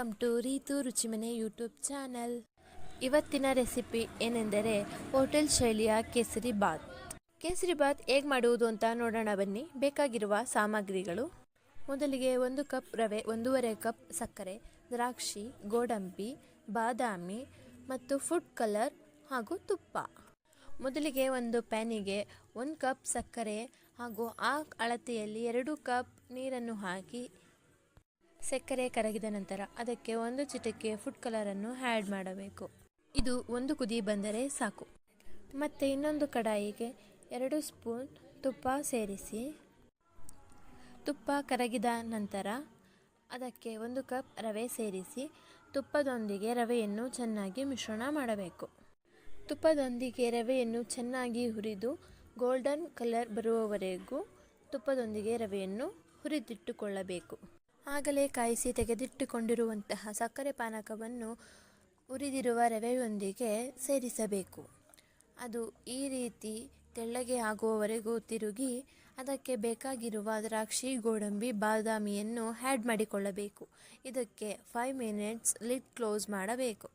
Welcome to Reetu Ruchimane YouTube channel. ಇವತ್ತಿನ recipe ಏನೆಂದರೆ hotel ಶೈಲಿಯ ಕೇಸರಿ ಬಾತ್. ಕೇಸರಿ ಬಾತ್ ಹೇಗೆ ಮಾಡುವುದು ಅಂತ ನೋಡೋಣ ಬನ್ನಿ. ಬೇಕಾಗಿರುವ ಸಾಮಗ್ರಿಗಳು: ಮೊದಲಿಗೆ 1 ಕಪ್ ರವೆ, 1.5 ಕಪ್ ಸಕ್ಕರೆ, ದ್ರಾಕ್ಷಿ, ಗೋಡಂಬಿ, ಬಾದಾಮಿ ಮತ್ತು ಫುಡ್ ಕಲರ್ ಹಾಗೂ ತುಪ್ಪ. ಮೊದಲಿಗೆ ಒಂದು ಪ್ಯಾನಿಗೆ 1 ಕಪ್ ಸಕ್ಕರೆ ಹಾಗೂ ಆ ಅಳತೆಯಲ್ಲಿ 2 ಕಪ್ ನೀರನ್ನು ಹಾಕಿ ಸಕ್ಕರೆ ಕರಗಿದ ನಂತರ ಅದಕ್ಕೆ 1 ಚಿಟಿಕೆ ಫುಡ್ ಕಲರನ್ನು ಆ್ಯಡ್ ಮಾಡಬೇಕು. ಇದು 1 ಕುದಿ ಬಂದರೆ ಸಾಕು. ಮತ್ತು ಇನ್ನೊಂದು ಕಡಾಯಿಗೆ 2 ಸ್ಪೂನ್ ತುಪ್ಪ ಸೇರಿಸಿ, ತುಪ್ಪ ಕರಗಿದ ನಂತರ ಅದಕ್ಕೆ 1 ಕಪ್ ರವೆ ಸೇರಿಸಿ ತುಪ್ಪದೊಂದಿಗೆ ರವೆಯನ್ನು ಚೆನ್ನಾಗಿ ಮಿಶ್ರಣ ಮಾಡಬೇಕು. ತುಪ್ಪದೊಂದಿಗೆ ರವೆಯನ್ನು ಚೆನ್ನಾಗಿ ಹುರಿದು ಗೋಲ್ಡನ್ ಕಲರ್ ಬರುವವರೆಗೂ ತುಪ್ಪದೊಂದಿಗೆ ರವೆಯನ್ನು ಹುರಿದಿಟ್ಟುಕೊಳ್ಳಬೇಕು. ಆಗಲೇ ಕಾಯಿಸಿ ತೆಗೆದಿಟ್ಟುಕೊಂಡಿರುವಂತಹ ಸಕ್ಕರೆ ಪಾನಕವನ್ನು ಹುರಿದಿರುವ ರವೆಯೊಂದಿಗೆ ಸೇರಿಸಬೇಕು. ಅದು ಈ ರೀತಿ ತೆಳ್ಳಗೆ ಆಗುವವರೆಗೂ ತಿರುಗಿ ಅದಕ್ಕೆ ಬೇಕಾಗಿರುವ ದ್ರಾಕ್ಷಿ, ಗೋಡಂಬಿ, ಬಾದಾಮಿಯನ್ನು ಆ್ಯಡ್ ಮಾಡಿಕೊಳ್ಳಬೇಕು. ಇದಕ್ಕೆ 5 ಮಿನಿಟ್ಸ್ ಲಿಡ್ ಕ್ಲೋಸ್ ಮಾಡಬೇಕು.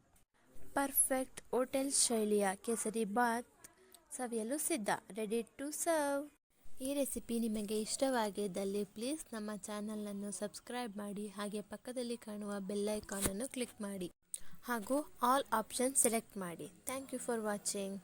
ಪರ್ಫೆಕ್ಟ್ ಹೋಟೆಲ್ ಶೈಲಿಯ ಕೇಸರಿ ಬಾತ್ ಸವಿಯಲು ಸಿದ್ಧ. Ready to serve. ಈ ರೆಸಿಪಿ ನಿಮಗೆ ಇಷ್ಟವಾಗಿದ್ದಲ್ಲಿ ಪ್ಲೀಸ್ ನಮ್ಮ ಚಾನಲನ್ನು ಸಬ್ಸ್ಕ್ರೈಬ್ ಮಾಡಿ, ಹಾಗೆ ಪಕ್ಕದಲ್ಲಿ ಕಾಣುವ ಬೆಲ್ ಐಕಾನನ್ನು ಕ್ಲಿಕ್ ಮಾಡಿ ಹಾಗೂ ಆಲ್ ಆಪ್ಷನ್ ಸೆಲೆಕ್ಟ್ ಮಾಡಿ. Thank you for watching.